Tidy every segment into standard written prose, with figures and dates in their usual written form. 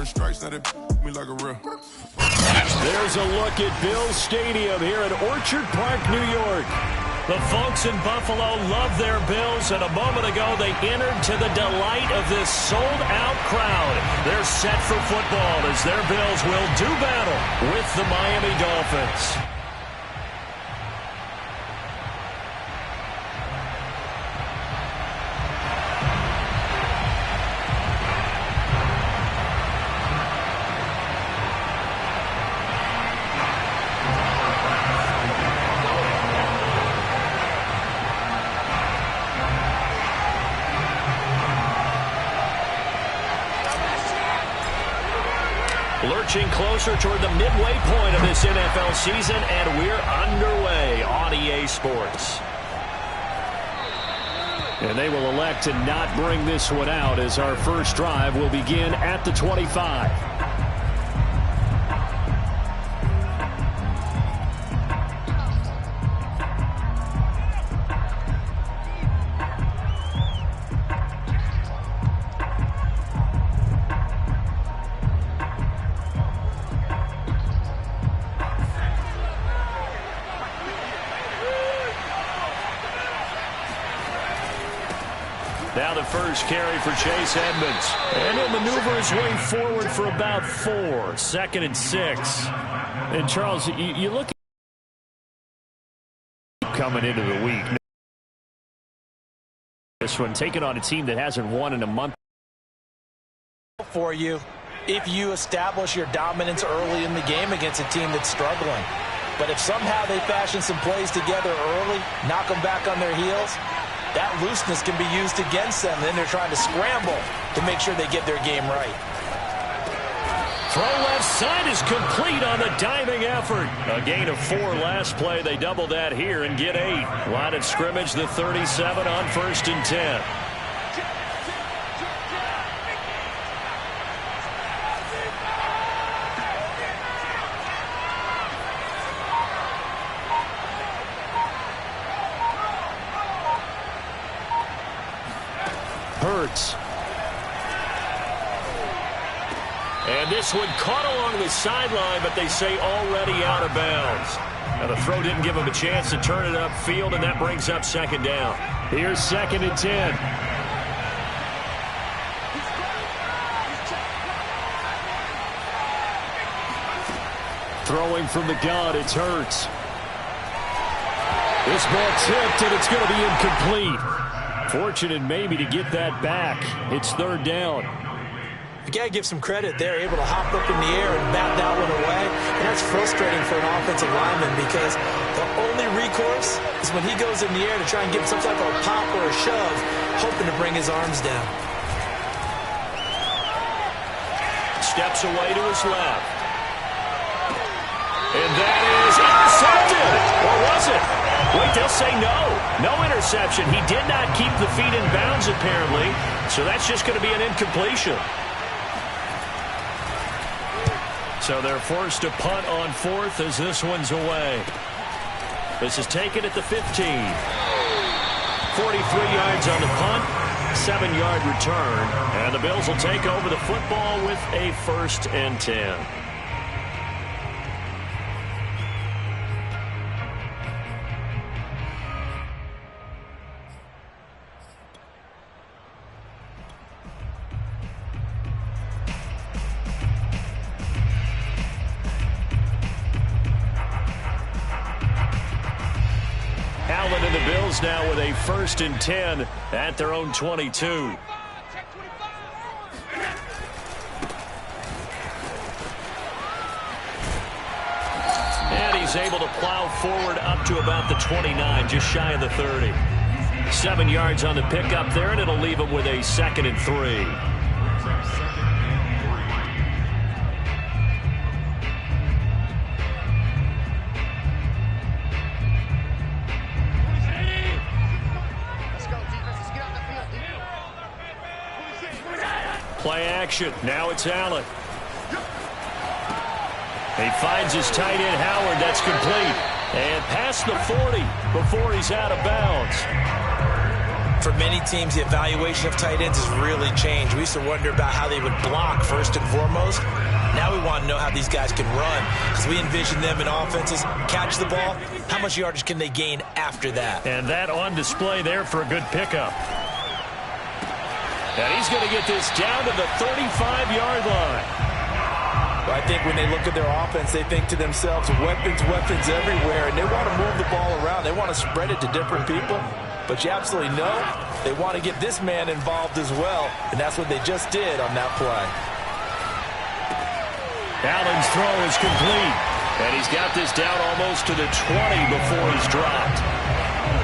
earn stripes, now they me like a real. There's a look at Bills Stadium here in Orchard Park, New York. The folks in Buffalo love their Bills, and a moment ago they entered to the delight of this sold-out crowd. They're set for football as their Bills will do battle with the Miami Dolphins. Lurching closer toward the midway point of this NFL season, and we're underway on EA Sports. And they will elect to not bring this one out as our first drive will begin at the 25. Now the first carry for Chase Edmonds. And he'll maneuver his way forward for about 4. 2nd and 6. And Charles, you look at coming into the week. This one taking on a team that hasn't won in a month. For you, if you establish your dominance early in the game against a team that's struggling. But if somehow they fashion some plays together early, knock them back on their heels, that looseness can be used against them. Then they're trying to scramble to make sure they get their game right. Throw left side is complete on the diving effort. A gain of 4 last play. They double that here and get 8. Line of scrimmage, the 37 on 1st and 10. Hurts. And this one caught along the sideline, but they say already out of bounds. Now the throw didn't give him a chance to turn it upfield, and that brings up 2nd down. Here's 2nd and 10. Throwing from the gun, it's Hurts. This ball tipped, and it's going to be incomplete. Fortunate maybe to get that back. It's 3rd down. You got to give some credit. They're able to hop up in the air and bat that one away. And that's frustrating for an offensive lineman because the only recourse is when he goes in the air to try and give some type of a pop or a shove, hoping to bring his arms down. Steps away to his left. And that is intercepted. Or was it? Wait, they'll say no. No interception. He did not keep the feet in bounds, apparently. So that's just going to be an incompletion. So they're forced to punt on 4th as this one's away. This is taken at the 15. 43 yards on the punt. 7-yard return. And the Bills will take over the football with a 1st and 10. Allen and the Bills now with a 1st and 10 at their own 22. And he's able to plow forward up to about the 29, just shy of the 30. 7 yards on the pickup there, and it'll leave him with a 2nd and 3. Play action. Now it's Allen. He finds his tight end, Howard. That's complete. And past the 40 before he's out of bounds. For many teams, the evaluation of tight ends has really changed. We used to wonder about how they would block first and foremost. Now we want to know how these guys can run, because we envision them in offenses catch the ball. How much yardage can they gain after that? And that on display there for a good pickup. And he's going to get this down to the 35-yard line. Well, I think when they look at their offense, they think to themselves, weapons everywhere, and they want to move the ball around. They want to spread it to different people. But you absolutely know they want to get this man involved as well, and that's what they just did on that play. Allen's throw is complete, and he's got this down almost to the 20 before he's dropped.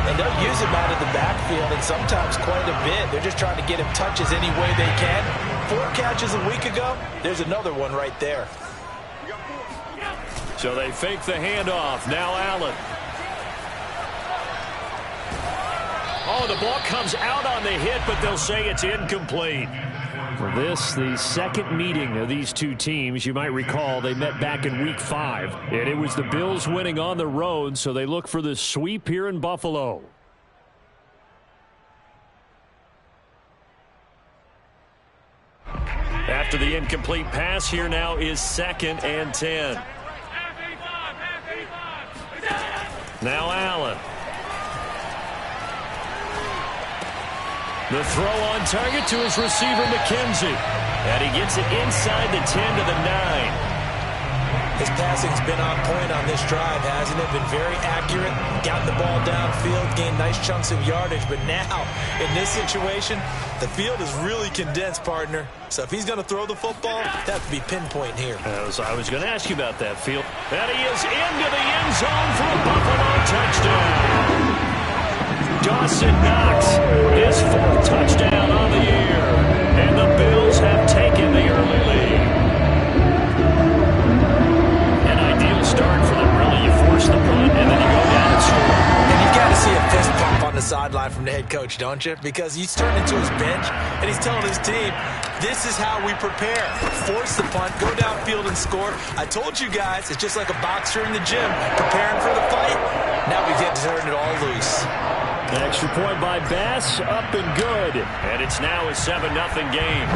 And they'll use him out of the backfield, and sometimes quite a bit. They're just trying to get him touches any way they can. 4 catches a week ago, there's another one right there. So they fake the handoff. Now Allen. Oh, the ball comes out on the hit, but they'll say it's incomplete. For this, the second meeting of these two teams, you might recall they met back in Week 5. And it was the Bills winning on the road, so they look for the sweep here in Buffalo. After the incomplete pass, here now is 2nd and 10. Now Allen. The throw on target to his receiver, McKenzie. And he gets it inside the 10 to the 9. His passing's been on point on this drive, hasn't it? Been very accurate, gotten the ball downfield, gained nice chunks of yardage. But now, in this situation, the field is really condensed, partner. So if he's going to throw the football, that would be pinpoint here. I was going to ask you about that field. And he is into the end zone for a Buffalo touchdown. Dawson Knox, his 4th touchdown on the year. And the Bills have taken the early lead. An ideal start for them, really. You force the punt, and then you go down and score. And you've got to see a fist pump on the sideline from the head coach, don't you? Because he's turned into his bench, and he's telling his team, this is how we prepare. Force the punt, go downfield and score. I told you guys, it's just like a boxer in the gym, preparing for the fight. Now we get to turn it all loose. An extra point by Bass, up and good. And it's now a 7-0 game.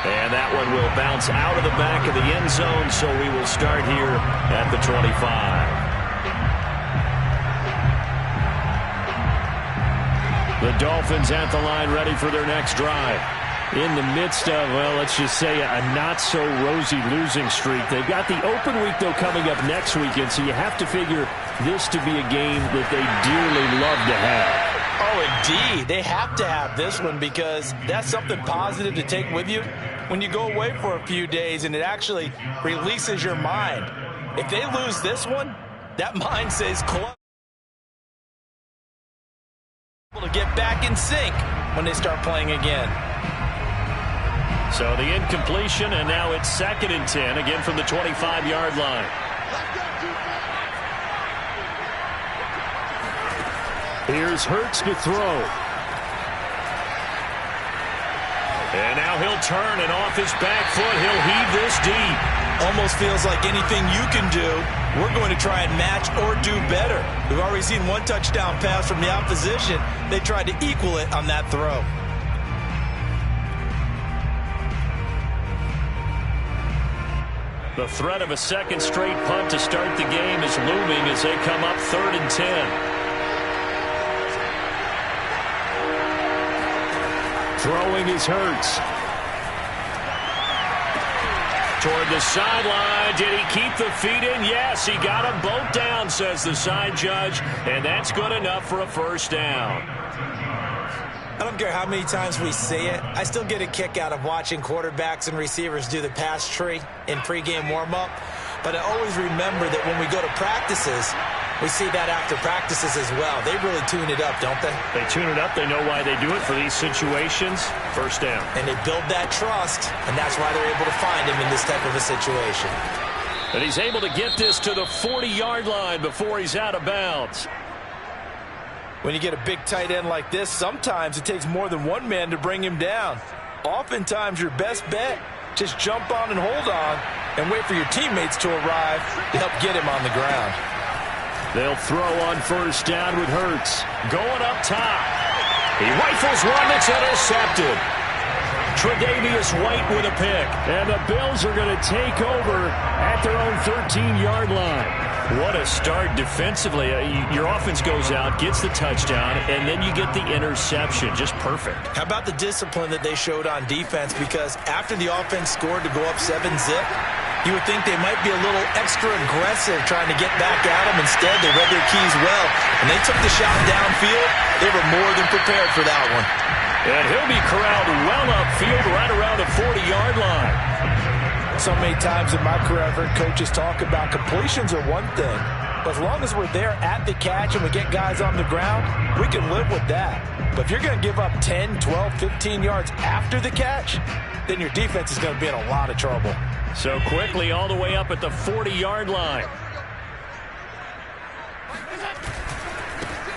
And that one will bounce out of the back of the end zone, so we will start here at the 25. The Dolphins at the line, ready for their next drive. In the midst of, well, let's just say a not-so-rosy losing streak. They've got the open week, though, coming up next weekend, so you have to figure this to be a game that they dearly love to have. Oh, indeed. They have to have this one because that's something positive to take with you when you go away for a few days, and it actually releases your mind. If they lose this one, that mind says close. To get back in sync when they start playing again. So the incompletion, and now it's 2nd and 10, again from the 25-yard line. Here's Hurts to throw. And now he'll turn, and off his back foot, he'll heave this deep. Almost feels like anything you can do, we're going to try and match or do better. We've already seen one touchdown pass from the opposition. They tried to equal it on that throw. The threat of a second straight punt to start the game is looming as they come up 3rd and 10. Throwing is Hurts. Toward the sideline. Did he keep the feet in? Yes, he got them both down, says the side judge. And that's good enough for a first down. I don't care how many times we see it. I still get a kick out of watching quarterbacks and receivers do the pass tree in pregame warm-up. But I always remember that when we go to practices, we see that after practices as well. They really tune it up, don't they? They tune it up. They know why they do it for these situations. First down. And they build that trust, and that's why they're able to find him in this type of a situation. And he's able to get this to the 40-yard line before he's out of bounds. When you get a big tight end like this, sometimes it takes more than one man to bring him down. Oftentimes, your best bet, just jump on and hold on and wait for your teammates to arrive to help get him on the ground. They'll throw on first down with Hurts. Going up top. He rifles one that's intercepted. Tre'Davious White with a pick. And the Bills are going to take over at their own 13-yard line. What a start defensively. Your offense goes out, gets the touchdown, and then you get the interception. Just perfect. How about the discipline that they showed on defense? Because after the offense scored to go up 7-zip, you would think they might be a little extra aggressive trying to get back at them. Instead, they read their keys well, and they took the shot downfield. They were more than prepared for that one. And he'll be corralled well upfield right around the 40-yard line. So many times in my career, I've heard coaches talk about completions are one thing, but as long as we're there at the catch and we get guys on the ground, we can live with that. But if you're going to give up 10, 12, 15 yards after the catch, then your defense is going to be in a lot of trouble. So quickly all the way up at the 40-yard line.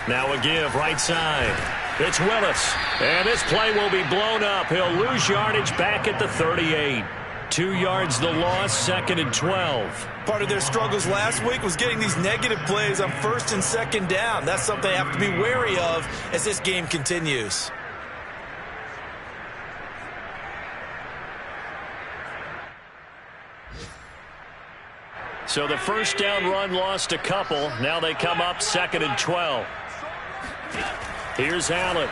Now a give right side. It's Willis. And this play will be blown up. He'll lose yardage back at the 38. 2 yards the loss, 2nd and 12. Part of their struggles last week was getting these negative plays on 1st and 2nd down. That's something they have to be wary of as this game continues. So the first down run lost a couple. Now they come up 2nd and 12. Here's Allen.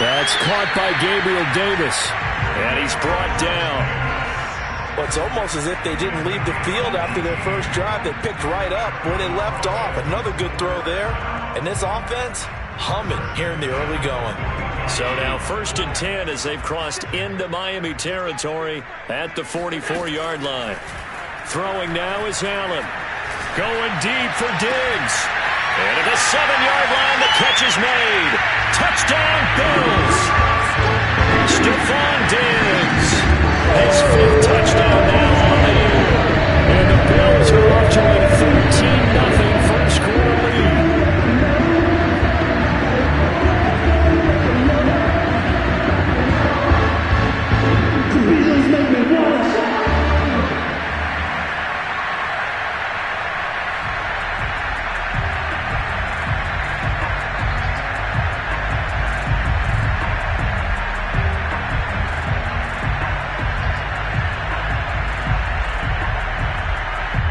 That's caught by Gabriel Davis. And he's brought down. Well, it's almost as if they didn't leave the field after their first drive. They picked right up where they left off. Another good throw there. And this offense, humming here in the early going. So now 1st and 10 as they've crossed into Miami territory at the 44-yard line. Throwing now is Allen. Going deep for Diggs. And at the 7-yard line, the catch is made. Touchdown, Bills. Stephon Diggs. His 5th touchdown now on the year. And the Bills are off to a 13-0 first quarter lead.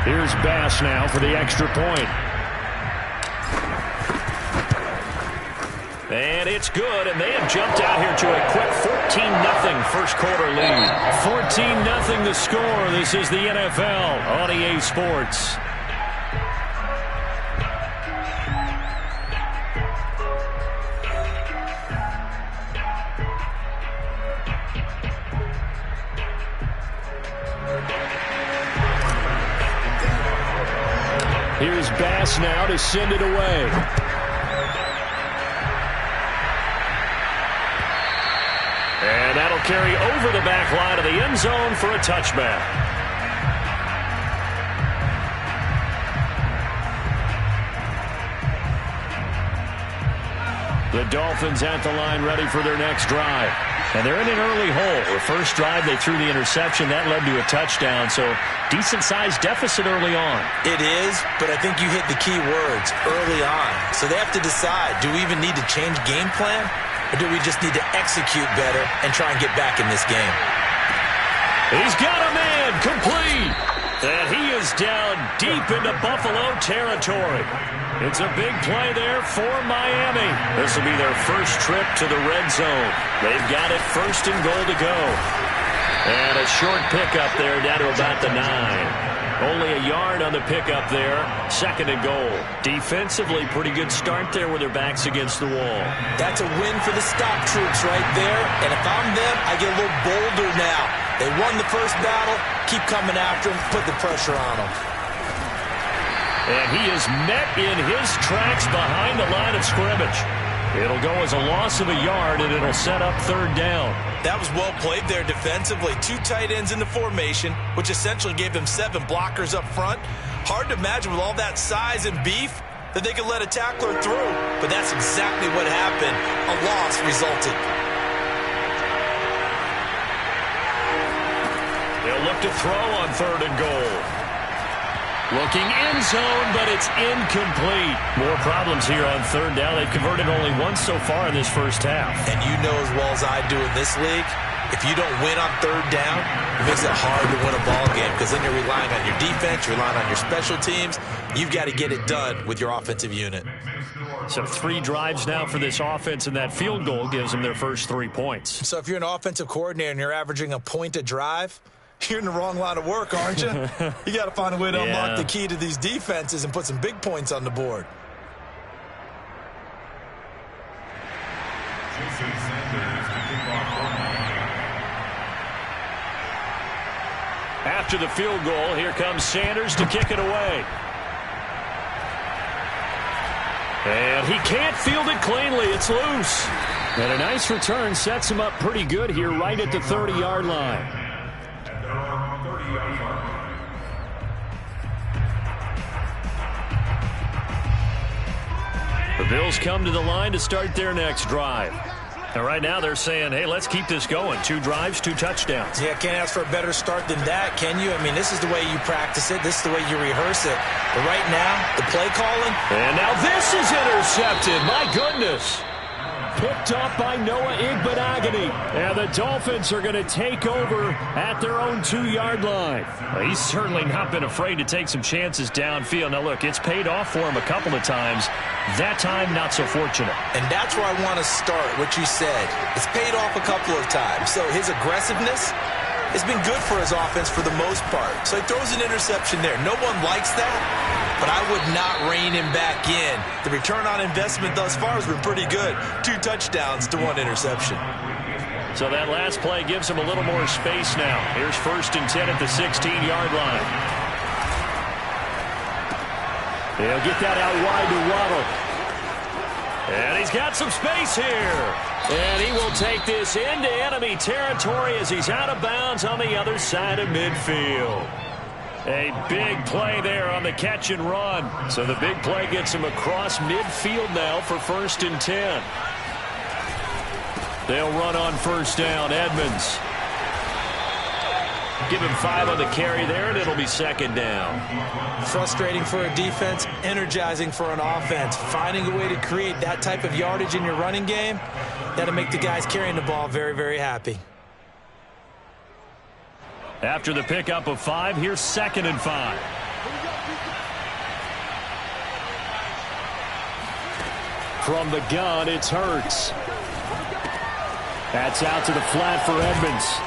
Here's Bass now for the extra point. And it's good, and they have jumped out here to a quick 14-0 first quarter lead. 14-0 the score. This is the NFL on EA Sports. Here's Bass now to send it away. And that'll carry over the back line of the end zone for a touchback. The Dolphins at the line ready for their next drive. And they're in an early hole. The first drive, they threw the interception. That led to a touchdown, so decent-sized deficit early on. It is, but I think you hit the key words, early on. So they have to decide, do we even need to change game plan, or do we just need to execute better and try and get back in this game? He's got a man complete. And he is down deep into Buffalo territory. It's a big play there for Miami. This will be their first trip to the red zone. They've got it 1st and goal to go. And a short pickup there down to about the 9. Only a yard on the pickup there. 2nd and goal. Defensively, pretty good start there with their backs against the wall. That's a win for the stop troops right there. And if I'm them, I get a little bolder now. They won the first battle. Keep coming after them. Put the pressure on them. And he is met in his tracks behind the line of scrimmage. It'll go as a loss of a yard, and it'll set up 3rd down. That was well played there defensively. 2 tight ends in the formation, which essentially gave them 7 blockers up front. Hard to imagine with all that size and beef that they could let a tackler through. But that's exactly what happened. A loss resulted. They'll look to throw on 3rd and goal. Looking end zone, but it's incomplete. More problems here on 3rd down. They've converted only once so far in this first half. And you know as well as I do in this league, if you don't win on 3rd down, it makes it hard to win a ball game because then you're relying on your defense, you're relying on your special teams. You've got to get it done with your offensive unit. So 3 drives now for this offense, and that field goal gives them their first 3 points. So if you're an offensive coordinator and you're averaging a point a drive, you're in the wrong line of work, aren't you? You got to find a way to unlock the key to these defenses and put some big points on the board. After the field goal, here comes Sanders to kick it away. And he can't field it cleanly. It's loose. And a nice return sets him up pretty good here right at the 30-yard line. The Bills come to the line to start their next drive. And right now they're saying, hey, let's keep this going. 2 drives, 2 touchdowns. Yeah, can't ask for a better start than that, can you? I mean, this is the way you practice it. This is the way you rehearse it. But right now, the play calling. And now this is intercepted. My goodness. Picked up by Noah Igbenogany. And the Dolphins are going to take over at their own 2-yard line. Well, he's certainly not been afraid to take some chances downfield. Now, look, it's paid off for him a couple of times. That time, not so fortunate. And that's where I want to start, what you said. It's paid off a couple of times. So his aggressiveness has been good for his offense for the most part. So he throws an interception there. No one likes that, but I would not rein him back in. The return on investment thus far has been pretty good. 2 touchdowns to 1 interception. So that last play gives him a little more space now. Here's 1st and 10 at the 16-yard line. They'll get that out wide to Waddle. And he's got some space here. And he will take this into enemy territory as he's out of bounds on the other side of midfield. A big play there on the catch and run. So the big play gets him across midfield now for 1st and 10. They'll run on 1st down. Edmonds. Give him 5 on the carry there, and it'll be 2nd down. Frustrating for a defense, energizing for an offense. Finding a way to create that type of yardage in your running game, that'll make the guys carrying the ball very, very happy. After the pickup of 5, here's 2nd and 5. From the gun, it's Hurts. That's out to the flat for Edmonds.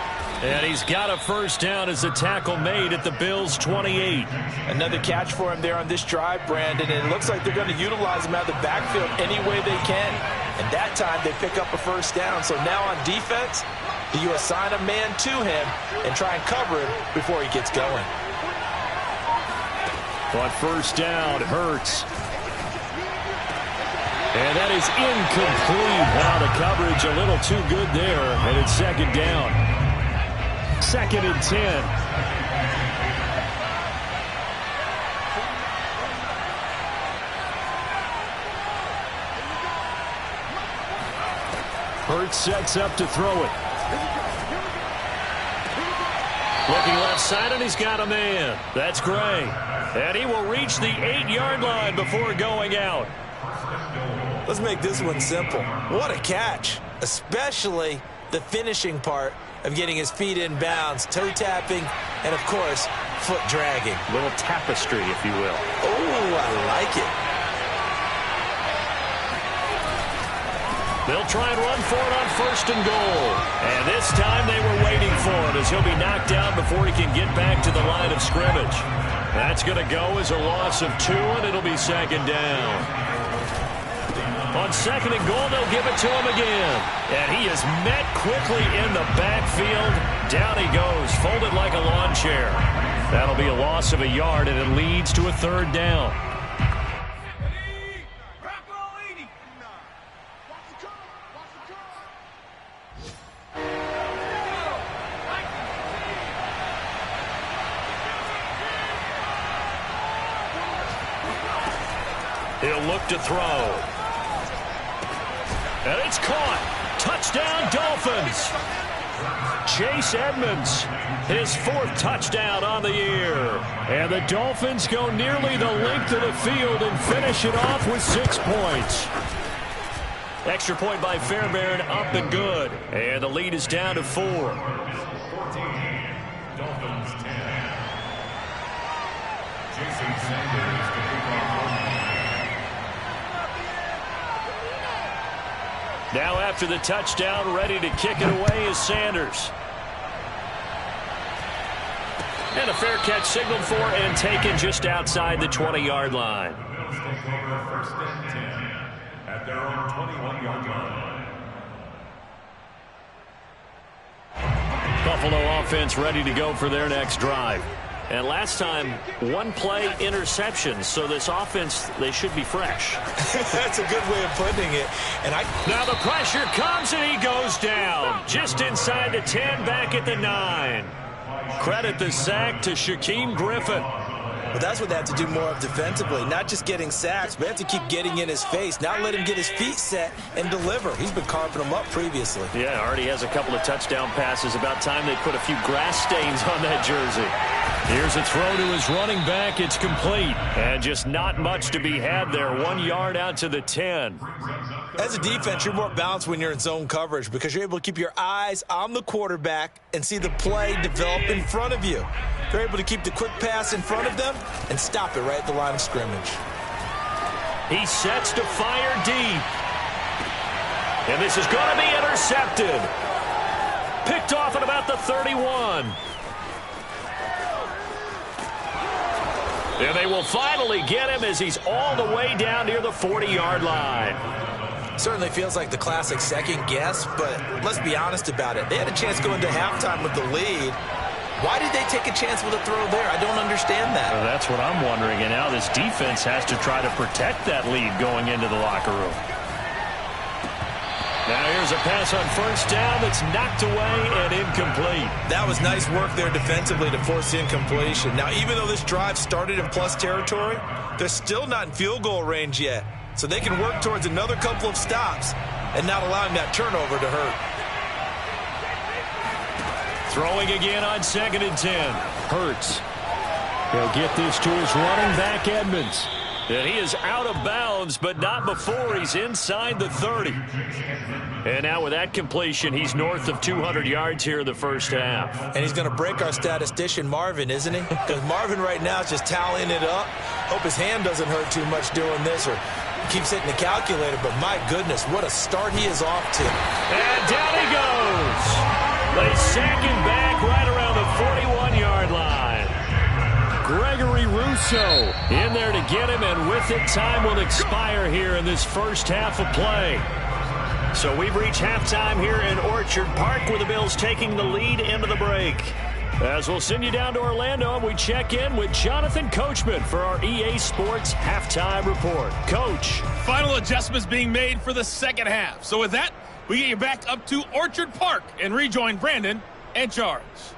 And he's got a 1st down as the tackle made at the Bills' 28. Another catch for him there on this drive, Brandon, and it looks like they're going to utilize him out of the backfield any way they can. And that time they pick up a 1st down. So now on defense, do you assign a man to him and try and cover him before he gets going? On 1st down, Hurts. And that is incomplete. Now the coverage a little too good there, and it's 2nd down. 2nd and 10. Hurts sets up to throw it. Looking left side, and he's got a man. That's Gray. And he will reach the 8-yard line before going out. Let's make this one simple. What a catch, especially the finishing part of getting his feet in bounds, toe tapping, and of course, foot dragging. A little tapestry, if you will. Oh, I like it. They'll try and run for it on 1st and goal. And this time they were waiting for him as he'll be knocked down before he can get back to the line of scrimmage. That's going to go as a loss of 2, and it'll be 2nd down. On 2nd and goal, they'll give it to him again. And he is met quickly in the backfield. Down he goes, folded like a lawn chair. That'll be a loss of a yard, and it leads to a 3rd down. He'll look to throw. And it's caught. Touchdown, Dolphins. Chase Edmonds, his 4th touchdown on the year. And the Dolphins go nearly the length of the field and finish it off with 6 points. Extra point by Fairbairn, up and good. And the lead is down to 4. Now after the touchdown, ready to kick it away is Sanders. And a fair catch signaled for and taken just outside the 20-yard line. First and 10 at their own 21-yard line. Buffalo offense ready to go for their next drive. And last time, 1-play interception, so this offense, they should be fresh. That's a good way of putting it. Now the pressure comes and he goes down. Just inside the 10, back at the 9. Credit the sack to Shaquem Griffin. But that's what they have to do more of defensively. Not just getting sacks, but they have to keep getting in his face. Not let him get his feet set and deliver. He's been carving them up previously. Yeah, already has a couple of touchdown passes. About time they put a few grass stains on that jersey. Here's a throw to his running back. It's complete. And just not much to be had there. 1 yard out to the 10. As a defense, you're more balanced when you're in zone coverage because you're able to keep your eyes on the quarterback and see the play develop in front of you. They're able to keep the quick pass in front of them and stop it right at the line of scrimmage. He sets to fire deep. And this is going to be intercepted. Picked off at about the 31. And they will finally get him as he's all the way down near the 40-yard line. Certainly feels like the classic second guess, but let's be honest about it. They had a chance going to halftime with the lead. Why did they take a chance with a throw there? I don't understand that. Well, that's what I'm wondering. And now this defense has to try to protect that lead going into the locker room. Now here's a pass on first down that's knocked away and incomplete. That was nice work there defensively to force the incompletion. Now, even though this drive started in plus territory, they're still not in field goal range yet. So they can work towards another couple of stops and not allowing that turnover to hurt. Throwing again on 2nd and 10. Hurts. He'll get this to his running back, Edmonds. And he is out of bounds, but not before he's inside the 30. And now with that completion, he's north of 200 yards here in the first half. And he's going to break our statistician, Marvin, isn't he? Because Marvin right now is just tallying it up. Hope his hand doesn't hurt too much doing this or keeps hitting the calculator. But my goodness, what a start he is off to. And down he goes. They sack him back right around the 41-yard line. Gregory Rousseau in there to get him, and with it, time will expire here in this first half of play. So we've reached halftime here in Orchard Park with the Bills taking the lead into the break. As we'll send you down to Orlando, we check in with Jonathan Coachman for our EA Sports Halftime Report. Coach. Final adjustments being made for the second half. So with that, we get you back up to Orchard Park and rejoin Brandon and Charles.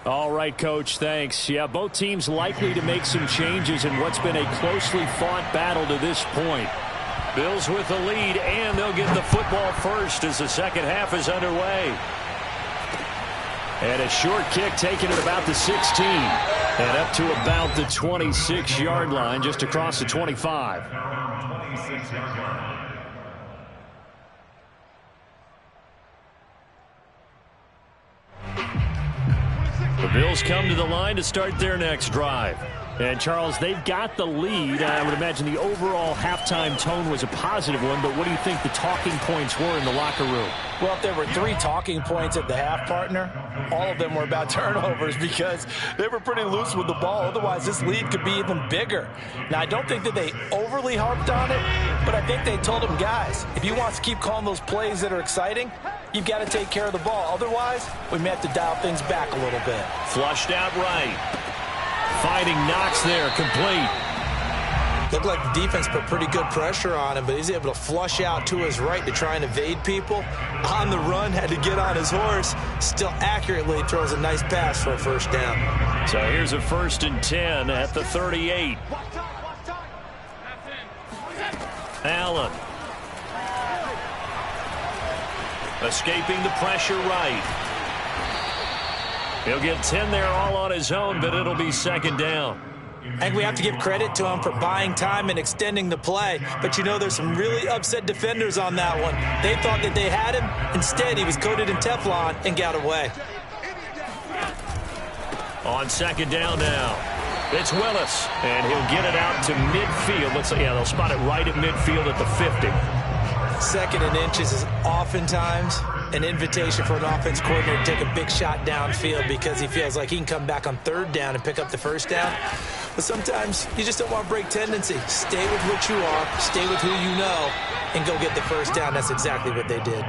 All right, Coach, thanks. Yeah, both teams likely to make some changes in what's been a closely fought battle to this point. Bills with the lead, and they'll get the football first as the second half is underway. And a short kick taken at about the 16. And up to about the 26-yard line, just across the 25. 26-yard line. The Bills come to the line to start their next drive. And, Charles, they've got the lead. I would imagine the overall halftime tone was a positive one, but what do you think the talking points were in the locker room? Well, if there were 3 talking points at the half, partner, all of them were about turnovers because they were pretty loose with the ball. Otherwise, this lead could be even bigger. Now, I don't think that they overly harped on it, but I think they told them, guys, if you want to keep calling those plays that are exciting, you've got to take care of the ball. Otherwise, we may have to dial things back a little bit. Flushed out right. Finding Knox there, complete. Looked like the defense put pretty good pressure on him, but he's able to flush out to his right to try and evade people. On the run, had to get on his horse. Still accurately throws a nice pass for a first down. So here's a 1st and 10 at the 38. Allen. escaping the pressure right. He'll get 10 there all on his own, but it'll be second down. I think we have to give credit to him for buying time and extending the play. But, you know, there's some really upset defenders on that one. They thought that they had him. Instead, he was coated in Teflon and got away. On second down now, it's Willis, and he'll get it out to midfield. They'll spot it right at midfield at the 50. Second and inches is oftentimes an invitation for an offense coordinator to take a big shot downfield because he feels like he can come back on third down and pick up the first down. But sometimes you just don't want to break tendency. Stay with what you are, stay with who you know, and go get the first down. That's exactly what they did.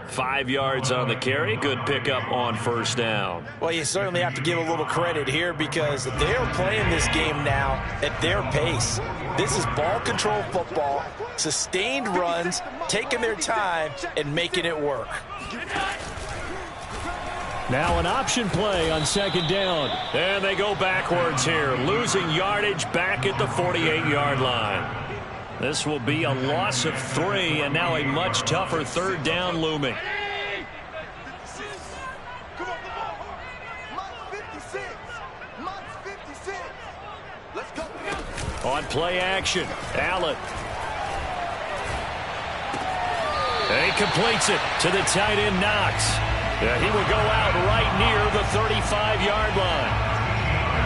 5 yards on the carry. Good pickup on first down. Well, you certainly have to give a little credit here because they're playing this game now at their pace. This is ball control football, sustained runs, taking their time, and making it work. Now an option play on second down. And they go backwards here, losing yardage back at the 48-yard line. This will be a loss of 3, and now a much tougher third down looming. On play action, Allen. And he completes it to the tight end, Knox. He will go out right near the 35-yard line.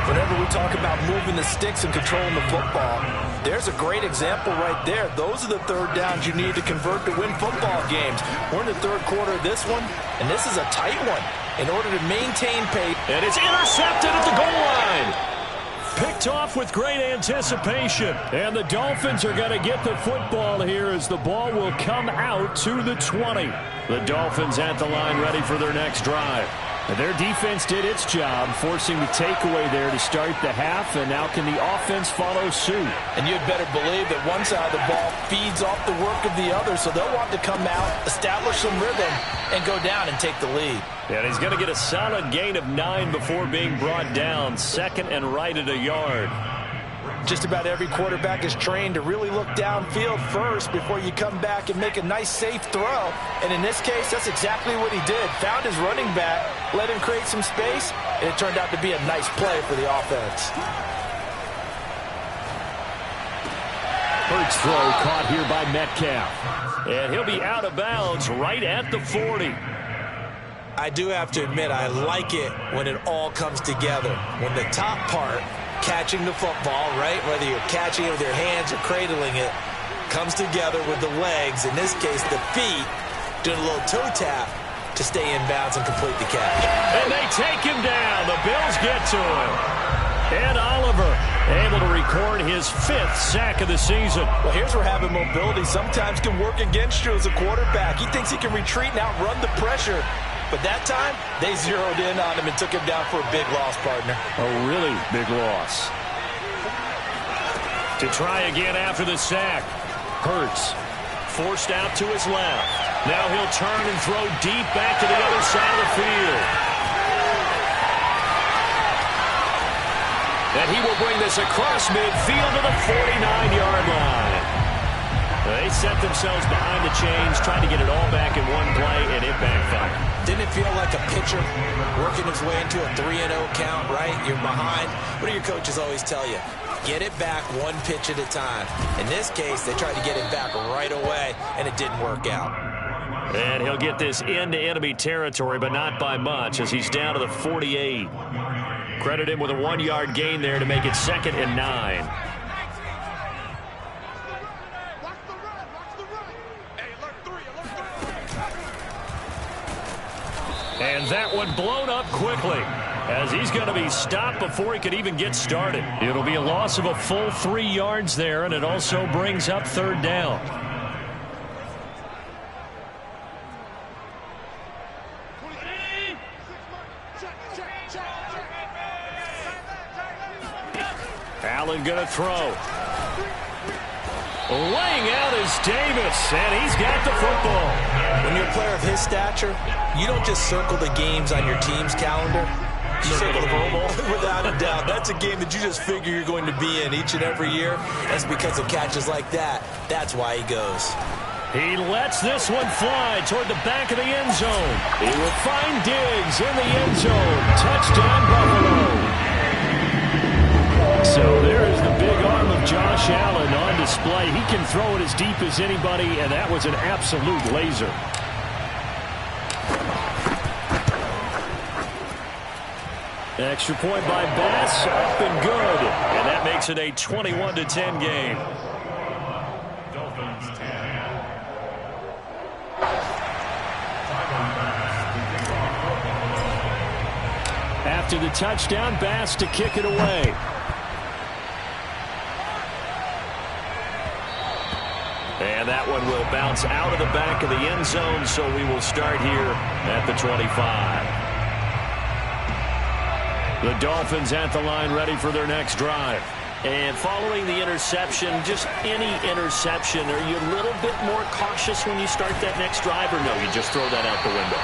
Whenever we talk about moving the sticks and controlling the football, there's a great example right there. Those are the third downs you need to convert to win football games. We're in the third quarter of this one, and this is a tight one. In order to maintain pace. And it's intercepted at the goal line. Picked off with great anticipation. And the Dolphins are going to get the football here as the ball will come out to the 20. The Dolphins at the line ready for their next drive. And their defense did its job, forcing the takeaway there to start the half, and now can the offense follow suit? And you'd better believe that one side of the ball feeds off the work of the other, so they'll want to come out, establish some rhythm, and go down and take the lead. And he's going to get a solid gain of 9 before being brought down, second and right at a yard. Just about every quarterback is trained to really look downfield first before you come back and make a nice, safe throw. And in this case, that's exactly what he did. Found his running back, let him create some space, and it turned out to be a nice play for the offense. Hurts throw caught here by Metcalf. And he'll be out of bounds right at the 40. I do have to admit, I like it when it all comes together. When the top part, catching the football, right, whether you're catching it with your hands or cradling it, comes together with the legs, in this case the feet, doing a little toe tap to stay in bounds and complete the catch. And they take him down. The Bills get to him. And Oliver able to record his 5th sack of the season. Well, here's where having mobility sometimes can work against you as a quarterback. He thinks he can retreat and outrun the pressure. But that time, they zeroed in on him and took him down for a big loss, partner. A really big loss. To try again after the sack. Hurts forced out to his left. Now he'll turn and throw deep back to the other side of the field. And he will bring this across midfield to the 49-yard line. They set themselves behind the chains, trying to get it all back in one play, and it backfired. Didn't it feel like a pitcher working his way into a 3-0 count, right? You're behind. What do your coaches always tell you? Get it back one pitch at a time. In this case, they tried to get it back right away, and it didn't work out. And he'll get this into enemy territory, but not by much, as he's down to the 48. Credit him with a 1-yard gain there to make it 2nd and 9. And that one blown up quickly, as he's going to be stopped before he could even get started. It'll be a loss of a full 3 yards there, and it also brings up 3rd down. Allen going to throw. Laying out is Davis, and he's got the football. When you're a player of his stature, you don't just circle the games on your team's calendar. You circle the Pro Bowl. Without a doubt. That's a game that you just figure you're going to be in each and every year. That's because of catches like that. That's why he goes. He lets this one fly toward the back of the end zone. He will find Diggs in the end zone. Touchdown, Buffalo. So there is the big arm of Josh Allen on display. He can throw it as deep as anybody, and that was an absolute laser. Extra point by Bass, up and good. And that makes it a 21-10 game. Dolphins 10. After the touchdown, Bass to kick it away. And that one will bounce out of the back of the end zone, so we will start here at the 25. The Dolphins at the line, ready for their next drive. And following the interception, just any interception, are you a little bit more cautious when you start that next drive, or no, you just throw that out the window?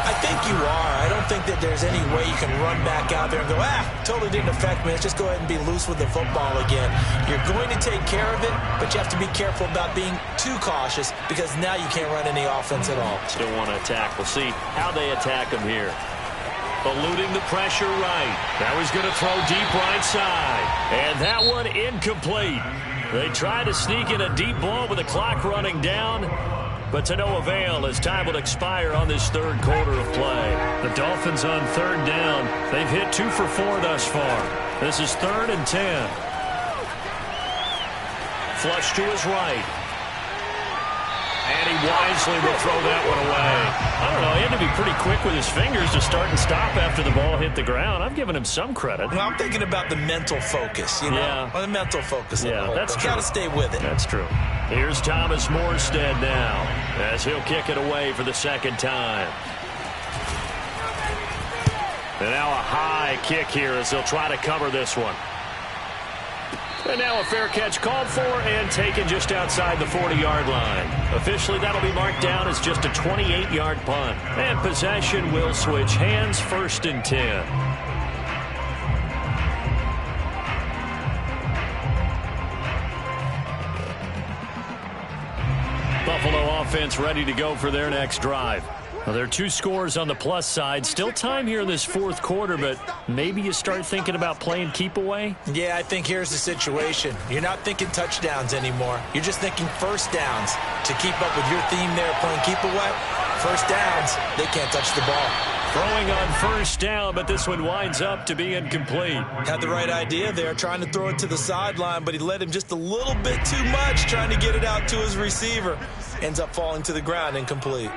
I think you are. I don't think that there's any way you can run back out there and go, totally didn't affect me. Let's just go ahead and be loose with the football again. You're going to take care of it, but you have to be careful about being too cautious because now you can't run any offense at all. Still want to attack. We'll see how they attack him here. Eluding the pressure right. Now he's going to throw deep right side. And that one incomplete. They try to sneak in a deep ball with the clock running down, but to no avail as time will expire on this third quarter of play. The Dolphins on third down. They've hit 2 for 4 thus far. This is 3rd and 10. Flush to his right. And he wisely will throw that one away. I don't know, he had to be pretty quick with his fingers to start and stop after the ball hit the ground. I've given him some credit. Well, I'm thinking about the mental focus, you know? Yeah. Well, the mental focus. Yeah, that's true. Got to stay with it. That's true. Here's Thomas Morstead now as he'll kick it away for the second time. And now a high kick here as they'll try to cover this one. And now a fair catch called for and taken just outside the 40-yard line. Officially, that'll be marked down as just a 28-yard punt. And possession will switch hands, 1st and 10. Buffalo offense ready to go for their next drive. Well, there are 2 scores on the plus side. Still time here in this 4th quarter, but maybe you start thinking about playing keep away? Yeah, I think here's the situation. You're not thinking touchdowns anymore. You're just thinking first downs. To keep up with your theme there, playing keep away, first downs, they can't touch the ball. Throwing on first down, but this one winds up to be incomplete. Had the right idea there, trying to throw it to the sideline, but he led him just a little bit too much, trying to get it out to his receiver. Ends up falling to the ground, incomplete.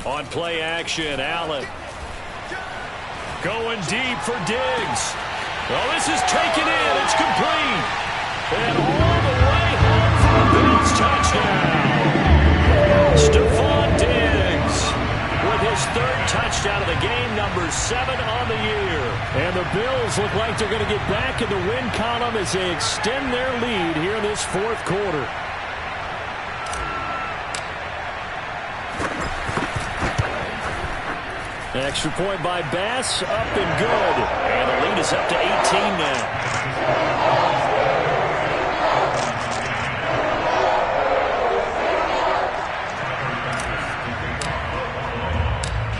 On play action, Allen. Going deep for Diggs. Well, this is taken in. It's complete. And all the way home for a Bills touchdown. Stephon Diggs with his 3rd touchdown of the game, number 7 on the year. And the Bills look like they're going to get back in the win column as they extend their lead here in this 4th quarter. Extra point by Bass, up and good. And the lead is up to 18 now.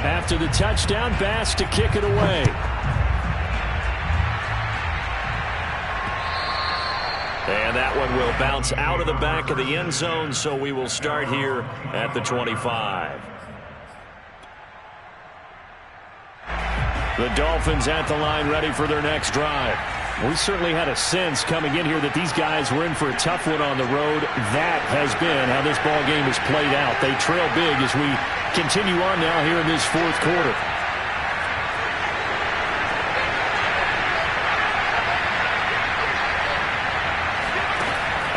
After the touchdown, Bass to kick it away. And that one will bounce out of the back of the end zone, so we will start here at the 25. The Dolphins at the line ready for their next drive. We certainly had a sense coming in here that these guys were in for a tough one on the road. That has been how this ball game has played out. They trail big as we continue on now here in this 4th quarter.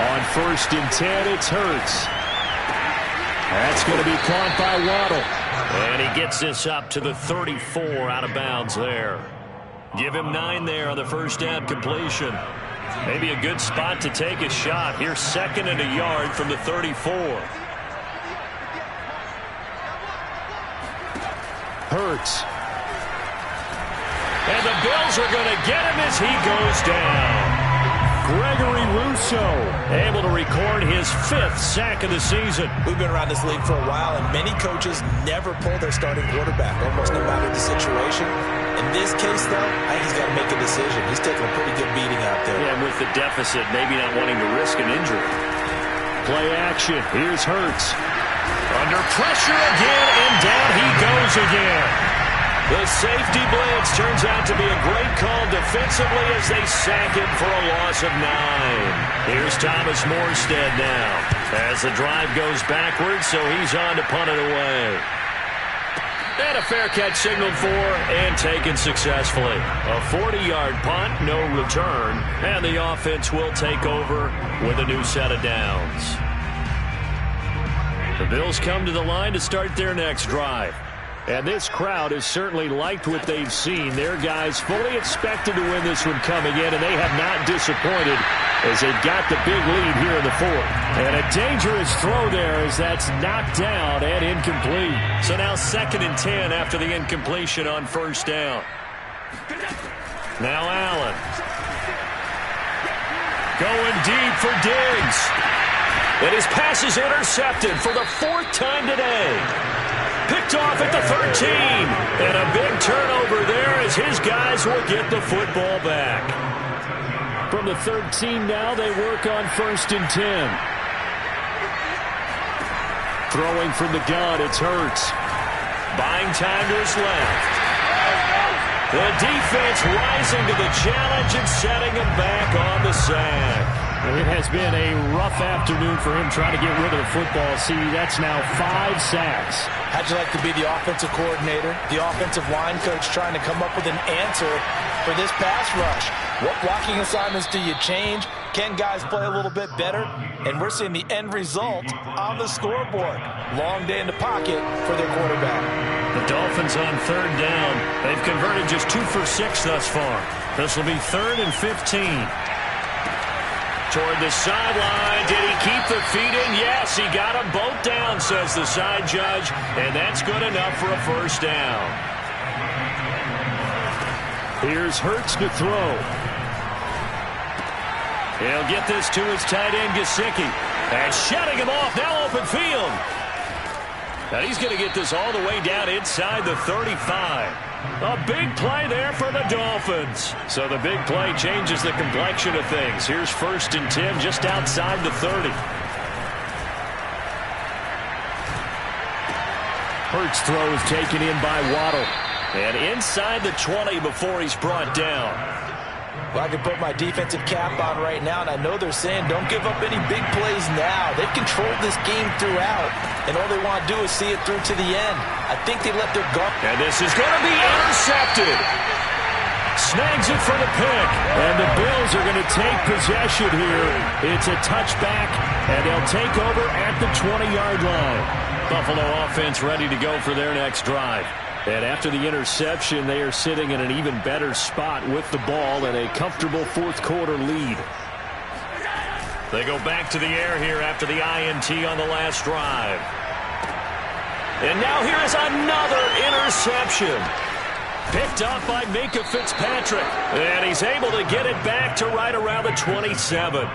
On 1st and 10, it's Hurts. That's going to be caught by Waddle. And he gets this up to the 34 out of bounds there. Give him 9 there on the first down completion. Maybe a good spot to take a shot. Here's 2nd and a yard from the 34. Hurts. And the Bills are going to get him as he goes down. Gregory Rousseau able to record his 5th sack of the season. We've been around this league for a while, and many coaches never pull their starting quarterback, almost no matter the situation. In this case, though, I think he's got to make a decision. He's taking a pretty good beating out there. Yeah, and with the deficit, maybe not wanting to risk an injury. Play action. Here's Hurts. Under pressure again, and down he goes again. The safety blitz turns out to be a great call defensively as they sack him for a loss of 9. Here's Thomas Morstead now as the drive goes backwards, so he's on to punt it away. And a fair catch signaled for and taken successfully. A 40-yard punt, no return, and the offense will take over with a new set of downs. The Bills come to the line to start their next drive. And this crowd has certainly liked what they've seen. Their guys fully expected to win this one coming in, and they have not disappointed as they've got the big lead here in the 4th. And a dangerous throw there as that's knocked down and incomplete. So now 2nd and 10 after the incompletion on 1st down. Now Allen. Going deep for Diggs. And his pass is intercepted for the 4th time today. Picked off at the 13. And a big turnover there as his guys will get the football back. From the 13 now, they work on 1st and 10. Throwing from the gun, it's Hurts. Buying time to his left. The defense rising to the challenge and setting him back on the sack. It has been a rough afternoon for him trying to get rid of the football. See, that's now 5 sacks. How'd you like to be the offensive coordinator, the offensive line coach trying to come up with an answer for this pass rush? What blocking assignments do you change? Can guys play a little bit better? And we're seeing the end result on the scoreboard. Long day in the pocket for their quarterback. The Dolphins on 3rd down. They've converted just 2 for 6 thus far. This will be 3rd and 15. Toward the sideline. Did he keep the feet in? Yes, he got them both down, says the side judge. And that's good enough for a 1st down. Here's Hurts to throw. He'll get this to his tight end, Gesicki. And shutting him off, now open field. And he's going to get this all the way down inside the 35. A big play there for the Dolphins. So the big play changes the complexion of things. Here's 1st and 10 just outside the 30. Hurts throw is taken in by Waddle. And inside the 20 before he's brought down. Well, I can put my defensive cap on right now, and I know they're saying don't give up any big plays now. They've controlled this game throughout, and all they want to do is see it through to the end. I think they let their guard. And this is going to be intercepted. Snags it for the pick, and the Bills are going to take possession here. It's a touchback, and they'll take over at the 20-yard line. Buffalo offense ready to go for their next drive. And after the interception, they are sitting in an even better spot with the ball and a comfortable 4th quarter lead. They go back to the air here after the INT on the last drive. And now here is another interception. Picked up by Minkah Fitzpatrick. And he's able to get it back to right around the 27.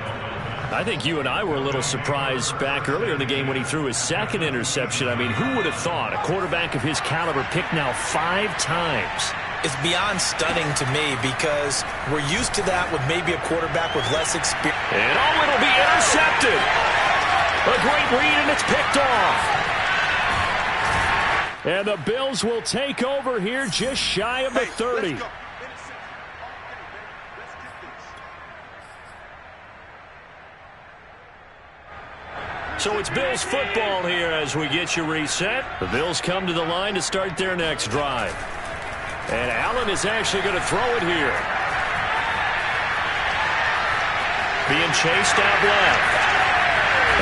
I think you and I were a little surprised back earlier in the game when he threw his 2nd interception. I mean, who would have thought a quarterback of his caliber picked now 5 times? It's beyond stunning to me because we're used to that with maybe a quarterback with less experience. And it'll be intercepted. A great read, and it's picked off. And the Bills will take over here just shy of the 30. So it's Bills football here as we get you reset. The Bills come to the line to start their next drive. And Allen is actually going to throw it here. Being chased out left.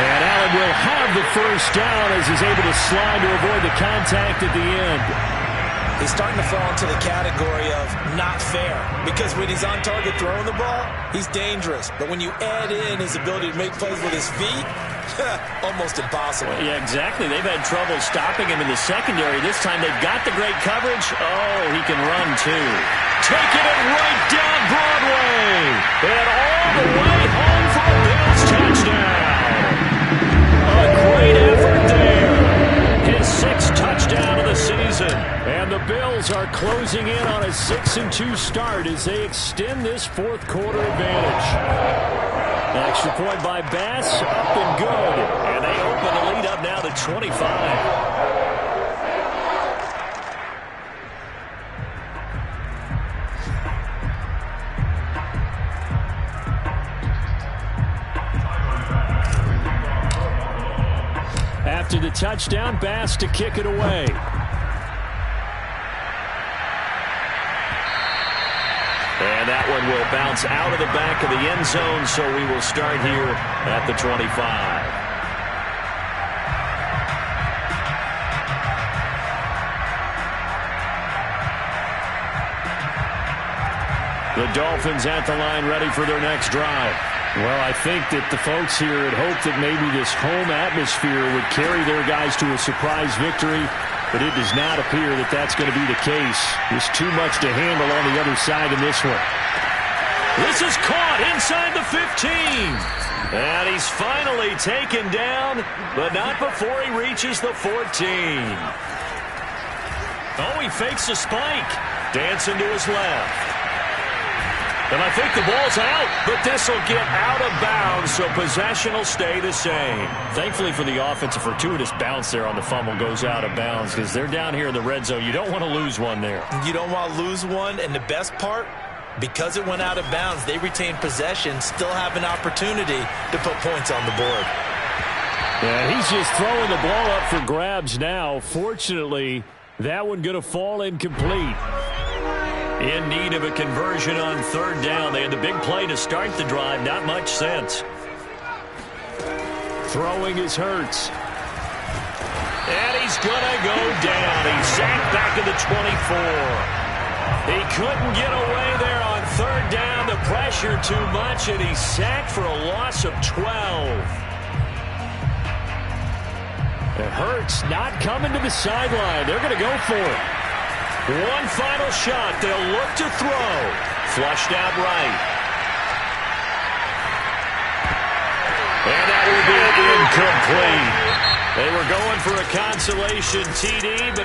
And Allen will have the 1st down as he's able to slide to avoid the contact at the end. He's starting to fall into the category of not fair because when he's on target throwing the ball, he's dangerous. But when you add in his ability to make plays with his feet, almost impossible. Yeah, exactly. They've had trouble stopping him in the secondary. This time they've got the great coverage. Oh, he can run too. taking it right down Broadway. And all the way home for a Bills touchdown. A great effort there. His 6th touchdown of the season. And the Bills are closing in on a 6-2 start as they extend this 4th quarter advantage. An extra point by Bass, up and good. And they open the lead up now to 25. After the touchdown, Bass to kick it away. And that one will bounce out of the back of the end zone, so we will start here at the 25. The Dolphins at the line, ready for their next drive. Well, I think that the folks here had hoped that maybe this home atmosphere would carry their guys to a surprise victory, but it does not appear that that's going to be the case. There's too much to handle on the other side in this one. This is caught inside the 15. And he's finally taken down, but not before he reaches the 14. Oh, he fakes a spike. Dancing to his left. And I think the ball's out, but this will get out of bounds, so possession will stay the same. Thankfully for the offense, a fortuitous bounce there on the fumble goes out of bounds because they're down here in the red zone. You don't want to lose one there. You don't want to lose one, and the best part, because it went out of bounds, they retain possession, still have an opportunity to put points on the board. Yeah, he's just throwing the ball up for grabs now. Fortunately, that one going to fall incomplete. In need of a conversion on 3rd down. They had the big play to start the drive. Not much sense. Throwing is Hurts. And he's going to go down. He's sacked back at the 24. He couldn't get away there on 3rd down. The pressure too much, and he's sacked for a loss of 12. And Hurts not coming to the sideline. They're going to go for it. One final shot. They'll look to throw. Flushed out right. And that will be incomplete. They were going for a consolation TD, but